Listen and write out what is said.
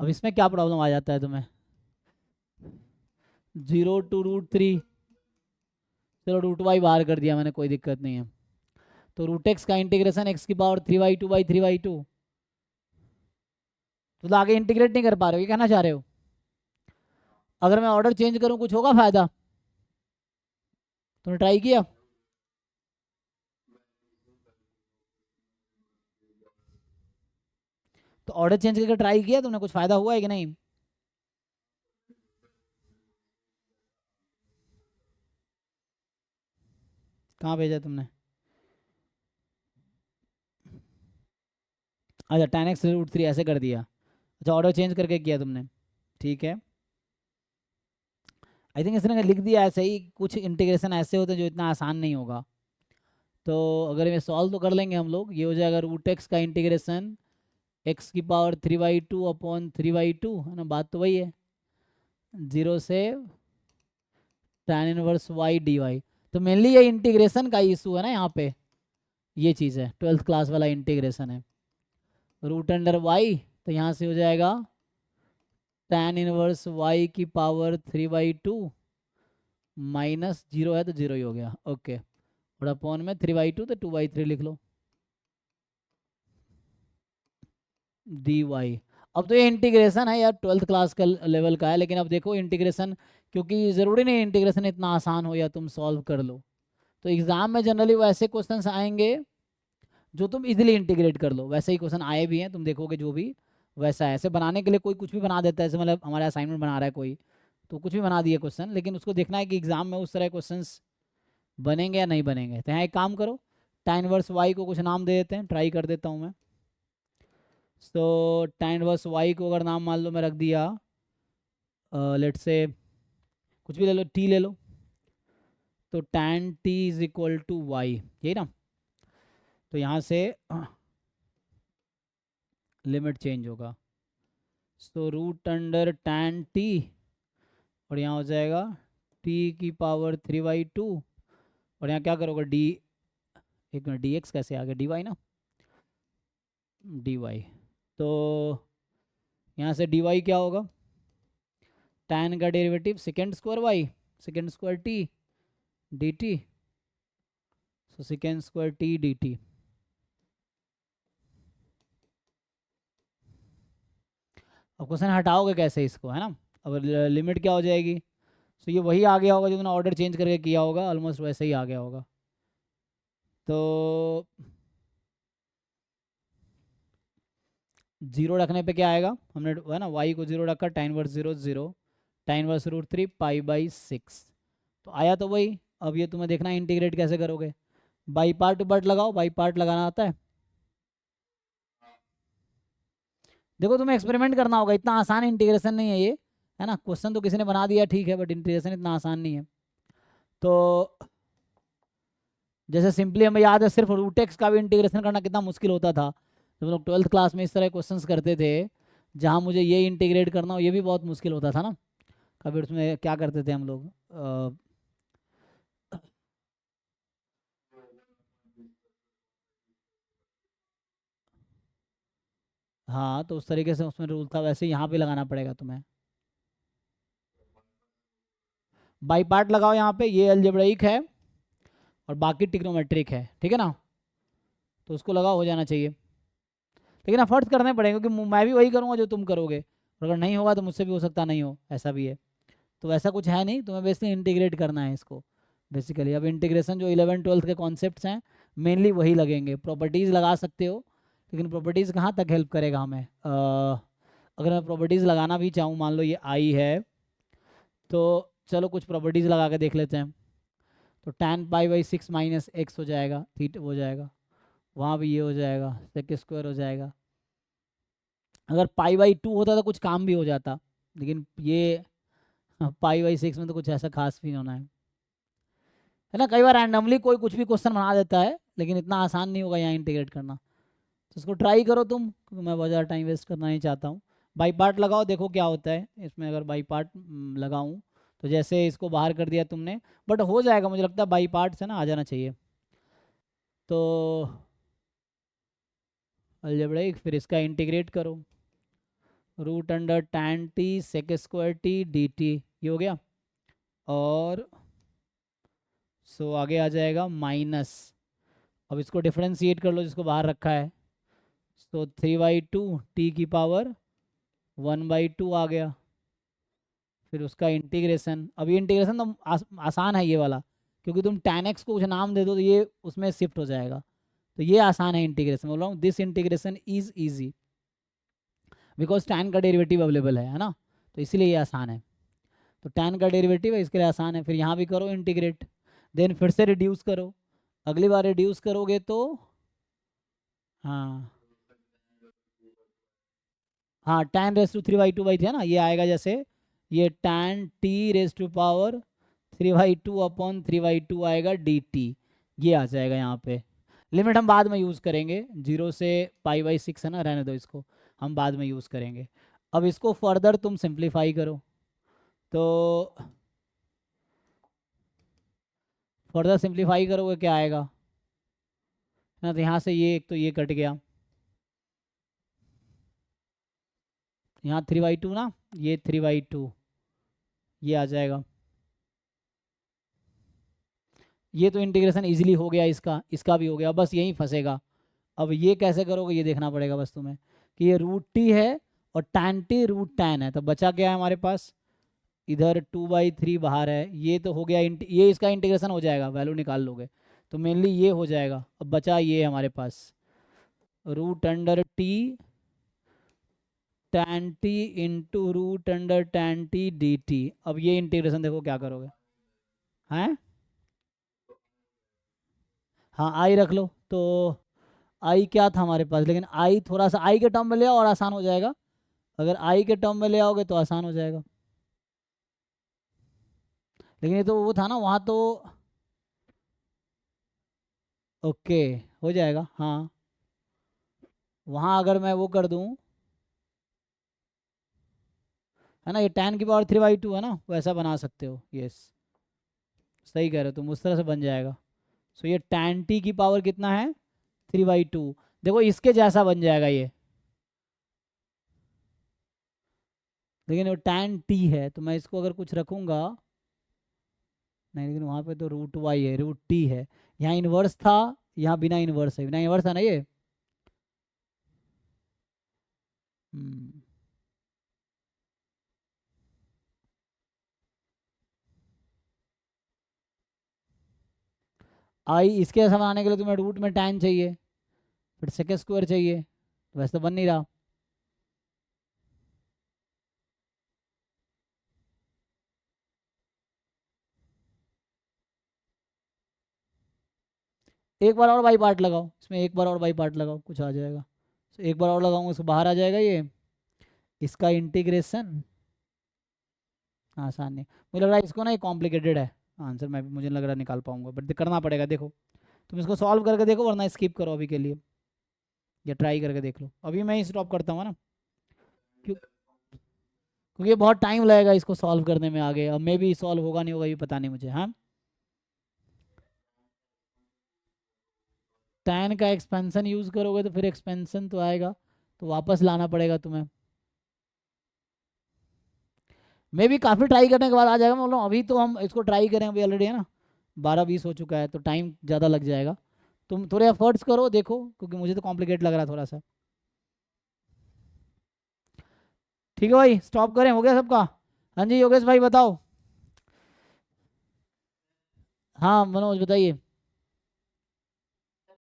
अब इसमें क्या प्रॉब्लम आ जाता है तुम्हें? 0 to √3, चलो √y बाहर कर दिया मैंने, कोई दिक्कत नहीं है। तो √x का इंटीग्रेशन x⁻3y2/3y2। तो आगे इंटीग्रेट नहीं कर पा रहे हो, ये कहना चाह रहे हो? अगर मैं ऑर्डर चेंज करूं कुछ होगा फायदा? तुमने ट्राई किया? तो ऑर्डर चेंज करके ट्राई किया तुमने, कुछ फायदा हुआ है कि नहीं? कहाँ भेजा तुमने? अच्छा, 10x √3 ऐसे कर दिया। अच्छा, ऑर्डर चेंज करके किया तुमने, ठीक है। आई थिंक इसने लिख दिया ऐसे ही, कुछ इंटीग्रेशन ऐसे होते हैं जो इतना आसान नहीं होगा। तो अगर ये सॉल्व तो कर लेंगे हम लोग। ये हो जाएगा √x का इंटीग्रेशन x⁻3y2/3y2, है ना, बात तो वही है। 0 से tan−1y/dy। तो मेनली ये इंटीग्रेशन का इशू है ना यहाँ पे, ये चीज़ है, 12th क्लास वाला इंटीग्रेशन है। √y, तो यहाँ से हो जाएगा tan−1y⁻3/2 माइनस 0 है तो 0 ही हो गया, ओके। और अपॉन में 3/2 तो 2/3 लिख लो dy। अब तो ये इंटीग्रेशन है यार, 12th क्लास का लेवल का है, लेकिन अब देखो इंटीग्रेशन, क्योंकि ज़रूरी नहीं इंटीग्रेशन इतना आसान हो या तुम सॉल्व कर लो। तो एग्ज़ाम में जनरली वो ऐसे क्वेश्चंस आएंगे जो तुम इजीली इंटीग्रेट कर लो। वैसे ही क्वेश्चन आए भी हैं, तुम देखोगे जो भी वैसा है। ऐसे बनाने के लिए कोई कुछ भी बना देता है, जैसे मतलब हमारे असाइनमेंट बना रहा है कोई, तो कुछ भी बना दिए क्वेश्चन, लेकिन उसको देखना है कि एग्जाम में उस तरह क्वेश्चंस बनेंगे या नहीं बनेंगे। तो यहाँ एक काम करो, tan−1y को कुछ नाम दे देते हैं, ट्राई कर देता हूँ मैं। तो tan−1y को अगर नाम मान लो मैं रख दिया, लेट से कुछ भी ले लो, t ले लो, तो tan t = y, यही ना। तो यहाँ से लिमिट चेंज होगा, तो √tan t, और यहाँ हो जाएगा t⁻3/2, और यहाँ क्या करोगे डी, एक मिनट, dx कैसे आ गया, dy ना, dy। तो यहाँ से dy क्या होगा, tan का derivative sec² y, sec² t dt, सो sec² t dt। अब क्वेश्चन हटाओगे कैसे इसको, है ना। अब लिमिट क्या हो जाएगी, तो ये वही आ गया होगा जो तुमने ऑर्डर चेंज करके किया होगा, ऑलमोस्ट वैसे ही आ गया होगा। तो 0 रखने पे क्या आएगा, हमने है ना y को 0 रखा, tan−1 0 tan−1 √3 π/6, तो आया तो वही। अब ये तुम्हें देखना है इंटीग्रेट कैसे करोगे। बाई पार्ट टू पार्ट लगाओ, बाई पार्ट लगाना आता है? देखो तुम्हें एक्सपेरिमेंट करना होगा, इतना आसान इंटीग्रेशन नहीं है ये, है ना। क्वेश्चन तो किसी ने बना दिया ठीक है, बट इंटीग्रेशन इतना आसान नहीं है। तो जैसे सिंपली हमें याद है, सिर्फ √x का भी इंटीग्रेशन करना कितना मुश्किल होता था जब लोग 12th क्लास में इस तरह क्वेश्चंस करते थे, जहाँ मुझे ये इंटीग्रेट करना हो, ये भी बहुत मुश्किल होता था ना। कभी उसमें क्या करते थे हम लोग, हाँ, तो उस तरीके से उसमें रूल था, वैसे यहाँ पे लगाना पड़ेगा तुम्हें। बाई पार्ट लगाओ यहाँ पे, ये अलजेब्राइक है और बाकी ट्रिग्नोमेट्रिक है, ठीक है ना। तो उसको लगाओ, हो जाना चाहिए। लेकिन एफर्ट्स करने पड़ेंगे, क्योंकि मैं भी वही करूँगा जो तुम करोगे, और अगर नहीं होगा तो मुझसे भी हो सकता नहीं हो, ऐसा भी है। तो वैसा कुछ है नहीं, तुम्हें बेसिकली इंटीग्रेट करना है इसको बेसिकली। अब इंटीग्रेशन जो 11th 12th के कॉन्सेप्ट्स हैं मेनली वही लगेंगे। प्रॉपर्टीज़ लगा सकते हो, लेकिन प्रॉपर्टीज़ कहाँ तक हेल्प करेगा हमें, अगर मैं प्रॉपर्टीज़ लगाना भी चाहूँ, मान लो ये आई है, तो चलो कुछ प्रॉपर्टीज़ लगा के देख लेते हैं। तो tan π/6 - x हो जाएगा, थीटा हो जाएगा, वहाँ भी ये हो जाएगा, sec² हो जाएगा। अगर π/2 होता तो कुछ काम भी हो जाता, लेकिन ये π/6 में तो कुछ ऐसा खास भी होना है ना। कई बार रैंडमली कोई कुछ भी क्वेश्चन बना देता है, लेकिन इतना आसान नहीं होगा यहाँ इंटीग्रेट करना। तो इसको ट्राई करो तुम, क्योंकि मैं बहुत ज़्यादा टाइम वेस्ट करना नहीं चाहता हूँ। बाई पार्ट लगाओ, देखो क्या होता है इसमें। अगर बाई पार्ट लगाऊँ, तो जैसे इसको बाहर कर दिया तुमने, बट हो जाएगा मुझे लगता है, बाई पार्ट से ना आ जाना चाहिए। तो अलजेब्राइक, फिर इसका इंटीग्रेट करो, root under tan t sec square t dt, ये हो गया। और सो आगे आ जाएगा माइनस, अब इसको डिफरेंशिएट कर लो जिसको बाहर रखा है, तो 3/2 t की पावर 1/2 आ गया। फिर उसका इंटीग्रेशन, अब ये इंटीग्रेशन तो आसान है ये वाला, क्योंकि तुम tan x को कुछ नाम दे दो तो ये उसमें शिफ्ट हो जाएगा, तो ये आसान है इंटीग्रेशन। बोल रहा हूँ this integration is easy because tan का डेरिवेटिव अवेलेबल है ना, तो इसीलिए ये आसान है। तो tan का डेरिवेटिव है, इसके लिए आसान है। फिर यहाँ भी करो इंटीग्रेट, देन फिर से रिड्यूस करो, अगली बार रिड्यूस करोगे तो हाँ हाँ tan रेस टू 3/2 है ना, ये आएगा जैसे ये tan t raise to power 3/2 upon 3/2 आएगा dt, ये आ जाएगा यहाँ पे। लिमिट हम बाद में यूज़ करेंगे, 0 से π/6 है ना, रहने दो इसको, हम बाद में यूज़ करेंगे। अब इसको फर्दर तुम सिंप्लीफाई करो, तो फर्दर सिंप्लीफाई करोगे क्या आएगा ना, तो यहाँ से ये एक तो ये कट गया, यहाँ 3/2 ना, ये 3/2 ये आ जाएगा। ये तो इंटीग्रेशन इजीली हो गया, इसका इसका भी हो गया, बस यहीं फंसेगा। अब ये कैसे करोगे ये देखना पड़ेगा बस तुम्हें, कि ये रूट टी है और tan t रूट tan है, तो बचा क्या है हमारे पास, इधर 2/3 बाहर है, ये तो हो गया ये इसका इंटीग्रेशन हो जाएगा, वैल्यू निकाल लोगे तो मेनली ये हो जाएगा। अब बचा ये हमारे पास root under t tan t into root under tan t dt। अब ये इंटीग्रेशन देखो क्या करोगे, हैं हाँ आई रख लो, तो आई क्या था हमारे पास, लेकिन आई थोड़ा सा आई के टर्म में ले आओ और आसान हो जाएगा, अगर आई के टर्म में ले आओगे तो आसान हो जाएगा। लेकिन ये तो वो था ना वहाँ तो, ओके हो जाएगा हाँ, वहाँ अगर मैं वो कर दूँ है ना, ये tan की पावर 3/2 है ना, वैसा बना सकते हो, यस सही कह रहे हो तुम, उस तरह से बन जाएगा। सो ये tan t की पावर कितना है 3/2, देखो इसके जैसा बन जाएगा ये, लेकिन वो tan t है तो मैं इसको अगर कुछ रखूँगा नहीं, लेकिन वहाँ पे तो रूट वाई है, रूट टी है, यहाँ इन्वर्स था, यहाँ बिना इन्वर्स है, बिना इन्वर्स था ना ये। हम्म, आई इसके जैसा बनाने के लिए तुम्हें रूट में tan चाहिए, फिर सेकेंड स्क्वायर चाहिए, तो वैसे तो बन नहीं रहा। एक बार और बाई पार्ट लगाओ इसमें, एक बार और बाई पार्ट लगाओ कुछ आ जाएगा, तो एक बार और लगाऊंगा इसको बाहर आ जाएगा ये, इसका इंटीग्रेशन आसान नहीं, मुझे लग रहा है इसको ना ये कॉम्प्लिकेटेड है आंसर, मैं भी मुझे लग रहा है निकाल पाऊंगा, बट करना पड़ेगा। देखो तुम इसको सॉल्व करके देखो, वरना स्किप करो अभी के लिए, या ट्राई करके देख लो, अभी मैं ही स्टॉप करता हूँ ना, क्योंकि ये बहुत टाइम लगेगा इसको सॉल्व करने में आगे, अब मे भी सॉल्व होगा नहीं होगा ये पता नहीं मुझे। हाँ tan का एक्सपेंशन यूज़ करोगे तो फिर एक्सपेंशन तो आएगा, तो वापस लाना पड़ेगा तुम्हें, मे भी काफ़ी ट्राई करने के बाद आ जाएगा। मैं बोल रहा हूँ अभी तो हम इसको ट्राई करें, अभी ऑलरेडी है ना 12-20 हो चुका है, तो टाइम ज़्यादा लग जाएगा, तुम थोड़े एफर्ट्स करो देखो, क्योंकि मुझे तो कॉम्प्लिकेट लग रहा है थोड़ा सा। ठीक है भाई स्टॉप करें, हो गया सबका। हाँ जी योगेश भाई बताओ। हाँ मनोज बताइए।